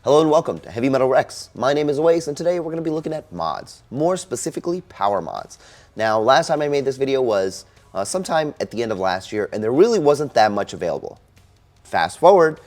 Hello and welcome to Heavy Metal Rex. My name is Oasis and today we're going to be looking at mods, more specifically power mods. Now last time I made this video was sometime at the end of last year and there really wasn't that much available. Fast forward,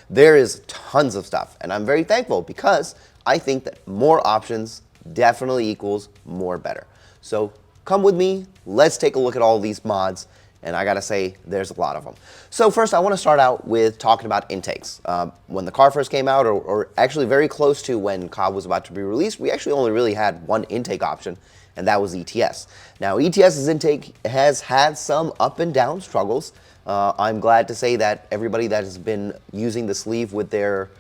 there is tons of stuff and I'm very thankful because I think that more options definitely equals more better. So come with me, let's take a look at all these mods. And I gotta say, there's a lot of them. So first, I want to start out with talking about intakes. When the car first came out, or actually very close to when Cobb was about to be released, we actually only really had one intake option, and that was ETS. Now, ETS's intake has had some up and down struggles. I'm glad to say that everybody that has been using the sleeve with their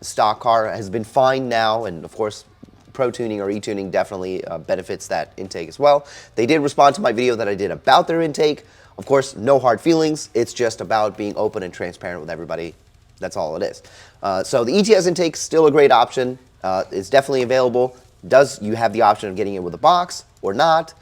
stock car has been fine now, and of course, Pro tuning or e-tuning definitely benefits that intake as well. They did respond to my video that I did about their intake. Of course, no hard feelings. It's just about being open and transparent with everybody. That's all it is. So the ETS intake is still a great option. It's definitely available. You have the option of getting it with a box or not?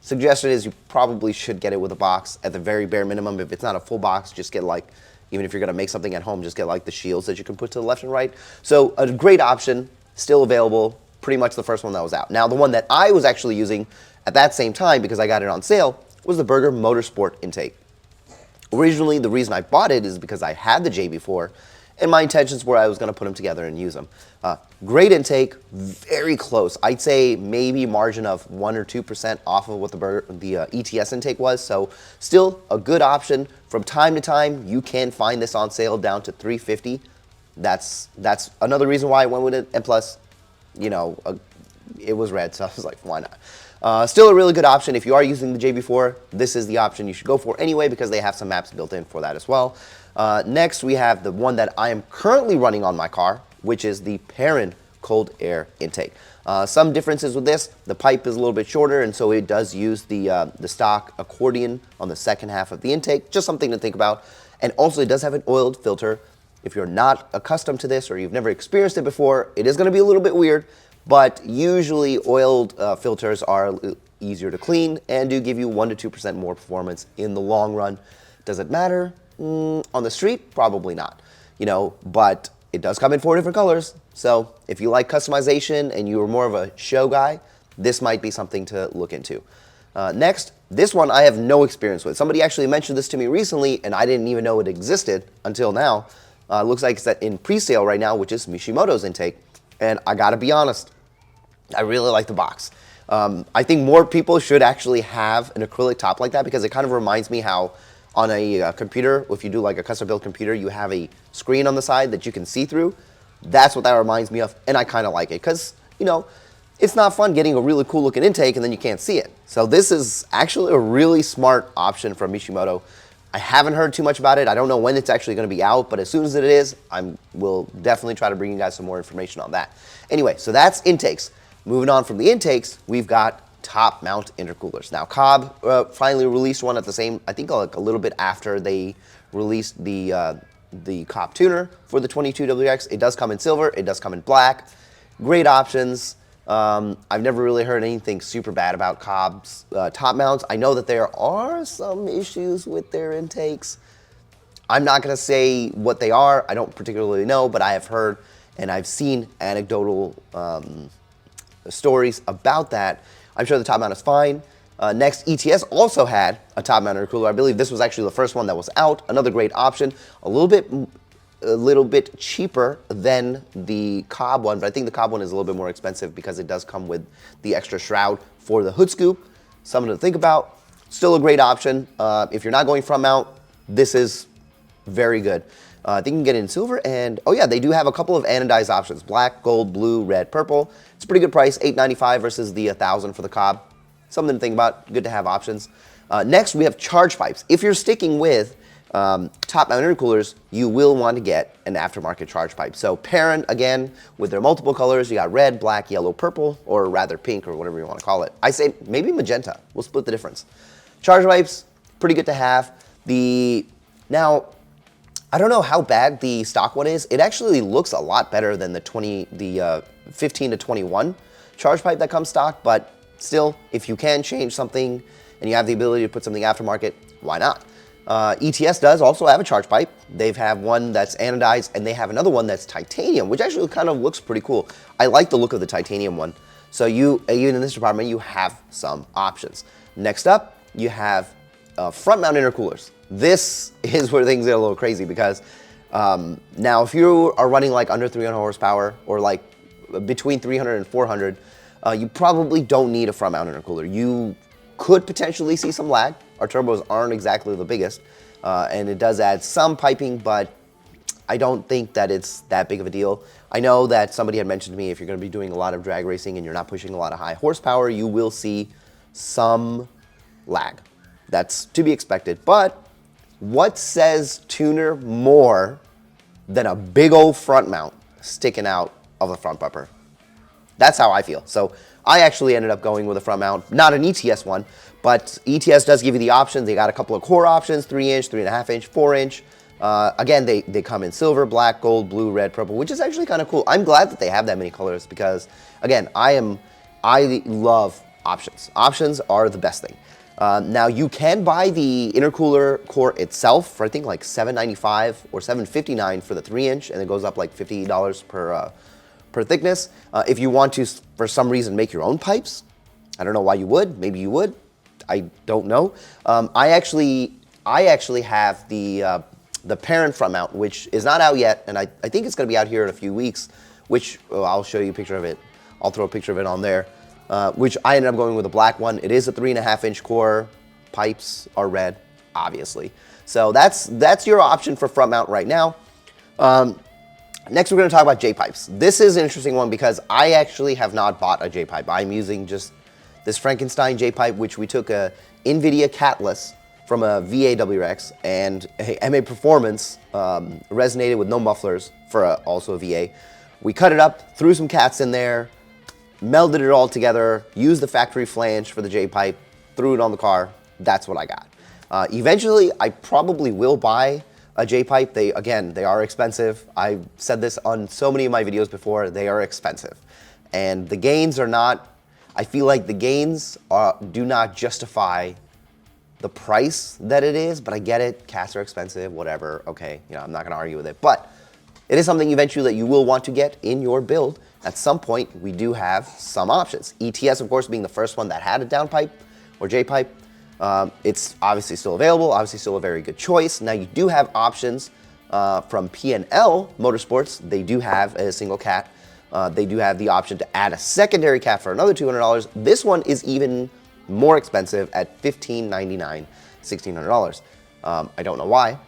Suggestion is you probably should get it with a box at the very bare minimum. If it's not a full box, just get like, even if you're gonna make something at home, just get like the shields that you can put to the left and right. So a great option, still available. Pretty much the first one that was out. Now, the one that I was actually using at that same time, because I got it on sale, was the Berger Motorsport intake. Originally, the reason I bought it is because I had the J before, and my intentions were I was going to put them together and use them. Great intake, very close. I'd say maybe margin of 1 or 2% off of what the ETS intake was, so still a good option. From time to time, you can find this on sale down to $350. That's another reason why I went with it, and plus, you know, it was red, so I was like, why not? Still a really good option. If you are using the JB4, this is the option you should go for anyway because they have some maps built in for that as well. Next, we have the one that I am currently running on my car, which is the Perrin cold air intake. Some differences with this, the pipe is a little bit shorter, and so it does use the stock accordion on the second half of the intake. Just something to think about. And also, it does have an oiled filter. If you're not accustomed to this or you've never experienced it before, it is going to be a little bit weird, but usually oiled filters are easier to clean and do give you 1 to 2% more performance in the long run. Does it matter? On the street, probably not, you know, but it does come in 4 different colors. So if you like customization and you're more of a show guy, this might be something to look into. Next, this one I have no experience with. Somebody actually mentioned this to me recently and I didn't even know it existed until now. Looks like it's in pre-sale right now, which is Mishimoto's intake. And I gotta be honest, I really like the box. I think more people should actually have an acrylic top like that because it kind of reminds me how on a computer, if you do like a custom built computer, you have a screen on the side that you can see through. That's what that reminds me of, and I kind of like it because, you know, it's not fun getting a really cool looking intake and then you can't see it. So this is actually a really smart option from Mishimoto. I haven't heard too much about it. I don't know when it's actually going to be out, but as soon as it is, we'll definitely try to bring you guys some more information on that. Anyway, so that's intakes. Moving on from the intakes, we've got top mount intercoolers. Now, Cobb finally released one at the same, I think like a little bit after they released the Cobb tuner for the 22WX. It does come in silver. It does come in black. Great options. I've never really heard anything super bad about Cobb's top mounts. I know that there are some issues with their intakes. I'm not going to say what they are. I don't particularly know, but I have heard and I've seen anecdotal stories about that. I'm sure the top mount is fine. Next, ETS also had a top mount intercooler. I believe this was actually the first one that was out. Another great option. A little bit cheaper than the Cobb one, but I think the Cobb one is a little bit more expensive because it does come with the extra shroud for the hood scoop. Something to think about. Still a great option. If you're not going front mount, this is very good. I think you can get it in silver, and oh yeah, they do have a couple of anodized options: black, gold, blue, red, purple. It's a pretty good price, $895 versus the $1,000 for the Cobb. Something to think about. Good to have options. Next, we have Chargepipes. If you're sticking with top mount intercoolers, you will want to get an aftermarket charge pipe. So Perrin, again, with their multiple colors, you got red, black, yellow, purple, or rather pink, or whatever you want to call it. I say maybe magenta. We'll split the difference. Charge pipes, pretty good to have. Now, I don't know how bad the stock one is. It actually looks a lot better than the 15 to 21 charge pipe that comes stock, but still, if you can change something and you have the ability to put something aftermarket, why not? ETS does also have a charge pipe. They have one that's anodized, and they have another one that's titanium, which actually kind of looks pretty cool. I like the look of the titanium one. So even in this department, you have some options. Next up, you have front mount intercoolers. This is where things get a little crazy because now if you are running like under 300 horsepower or like between 300 and 400, you probably don't need a front mount intercooler. You could potentially see some lag. Our turbos aren't exactly the biggest, and it does add some piping, but I don't think that it's that big of a deal. I know that somebody had mentioned to me if you're going to be doing a lot of drag racing and you're not pushing a lot of high horsepower, you will see some lag. That's to be expected. But what says tuner more than a big old front mount sticking out of the front bumper? That's how I feel. So I actually ended up going with a front mount, not an ETS one, but ETS does give you the options. They got a couple of core options, 3-inch, 3.5-inch, 4-inch. Again, they come in silver, black, gold, blue, red, purple, which is actually kind of cool. I'm glad that they have that many colors because, again, I love options. Options are the best thing. Now, you can buy the intercooler core itself for, I think, like $7.95 or $7.59 for the 3-inch, and it goes up like $50 per thickness. If you want to, for some reason, make your own pipes, I don't know why you would. Maybe you would. I don't know. I actually have the parent front mount, which is not out yet, and I think it's going to be out here in a few weeks, which I'll show you a picture of it. I'll throw a picture of it on there, which I ended up going with a black one. It is a 3.5-inch core. Pipes are red, obviously. So that's your option for front mount right now. Next, we're going to talk about Jpipes. This is an interesting one because I actually have not bought a Jpipe. I'm using just this Frankenstein Jpipe, which we took a NVIDIA catless from a VA-WRX, and a MA Performance resonated with no mufflers for also a VA. We cut it up, threw some cats in there, melded it all together, used the factory flange for the Jpipe, threw it on the car. That's what I got. Eventually, I probably will buy a Jpipe. They are expensive. I've said this on so many of my videos before. They are expensive. And the gains are not, I feel like the gains do not justify the price that it is, but I get it. Cats are expensive, whatever. Okay, I'm not gonna argue with it, but it is something eventually that you will want to get in your build. At some point, we do have some options. ETS, of course, being the first one that had a downpipe or Jpipe. It's obviously still available, obviously still a very good choice. Now you do have options from P&L Motorsports. They do have a single cat. They do have the option to add a secondary cat for another $200. This one is even more expensive at $1,599, $1,600. I don't know why.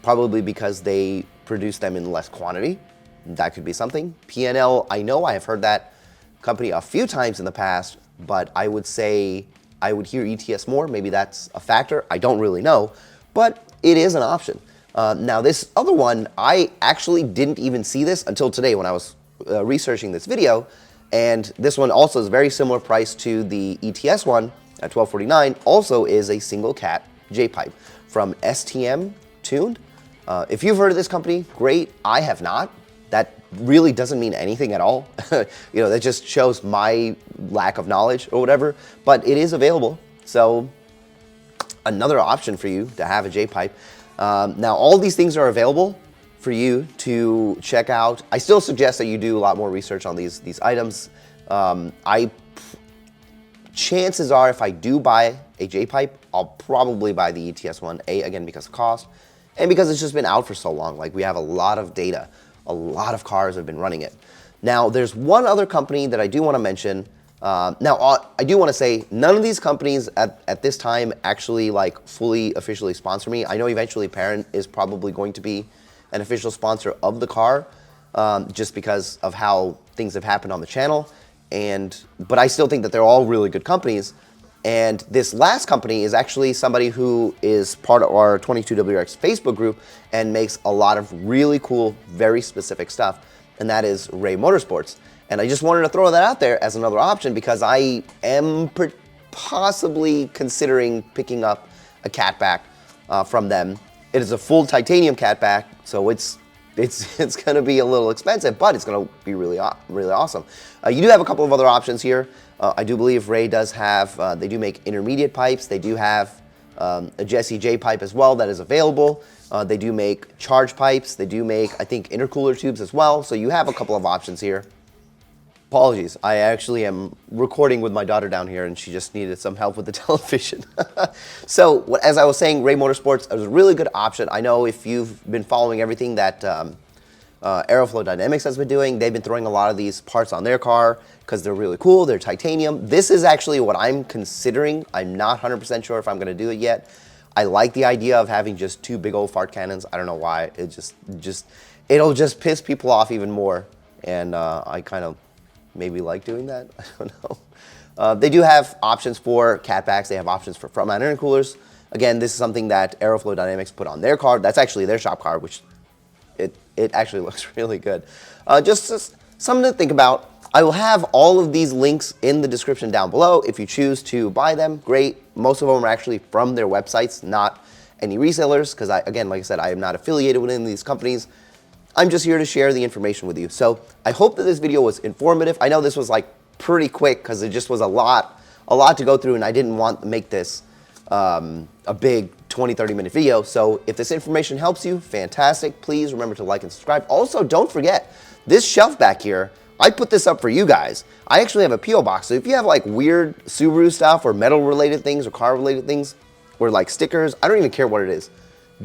Probably because they produce them in less quantity. That could be something. P&L, I know I have heard that company a few times in the past, but I would say I would hear ETS more. Maybe that's a factor. I don't really know, but it is an option. Now this other one, I actually didn't even see this until today when I was researching this video. And this one also is very similar price to the ETS one at $1249. Also is a single cat Jpipe from STM Tuned. If you've heard of this company, great. I have not. That really doesn't mean anything at all. That just shows my lack of knowledge or whatever, but it is available. So another option for you to have a Jpipe. Now all these things are available for you to check out. I still suggest that you do a lot more research on these items. Chances are if I do buy a Jpipe, I'll probably buy the ETS one, again, because of cost, and because it's just been out for so long. Like, we have a lot of data. A lot of cars have been running it. Now, there's one other company that I do want to mention. Now, I do want to say none of these companies at this time actually fully officially sponsor me. I know eventually Parent is probably going to be an official sponsor of the car, just because of how things have happened on the channel. But I still think that they're all really good companies. And this last company is actually somebody who is part of our 22WRX Facebook group and makes a lot of really cool, very specific stuff, and that is Ray Motorsports. And I just wanted to throw that out there as another option because I am possibly considering picking up a catback from them. It is a full titanium catback, so it's going to be a little expensive, but it's going to be really awesome. You do have a couple of other options here. I do believe Ray does have, they do make intermediate pipes. They do have a Jesse Jpipe as well that is available. They do make Chargepipes. They do make, I think, intercooler tubes as well. So you have a couple of options here. Apologies, I actually am recording with my daughter down here and she just needed some help with the television. So as I was saying, Ray Motorsports is a really good option. I know if you've been following everything that Aeroflow Dynamics has been doing, they've been throwing a lot of these parts on their car because they're really cool, they're titanium. This is actually what I'm considering. I'm not 100% sure if I'm gonna do it yet. I like the idea of having just two big old fart cannons. I don't know why, it'll just piss people off even more. And I kind of maybe like doing that, I don't know. They do have options for catbacks, they have options for front mount intercoolers. Again, this is something that Aeroflow Dynamics put on their car. That's actually their shop car, which it actually looks really good. Just something to think about. I will have all of these links in the description down below. If you choose to buy them, great. Most of them are actually from their websites, not any resellers, because again, like I said, I am not affiliated with any of these companies. I'm just here to share the information with you. So I hope that this video was informative. I know this was like pretty quick because it just was a lot to go through and I didn't want to make this a big 20-30 minute video. So if this information helps you, fantastic. Please remember to like and subscribe. Also, don't forget this shelf back here, I put this up for you guys. I actually have a P.O. box. So if you have like weird Subaru stuff or metal related things or car related things or like stickers, I don't even care what it is.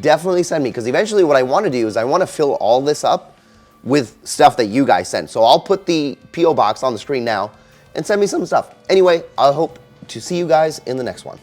Definitely send me, because eventually what I want to do is I want to fill all this up with stuff that you guys send. So I'll put the P.O. box on the screen now and send me some stuff. Anyway, I hope to see you guys in the next one.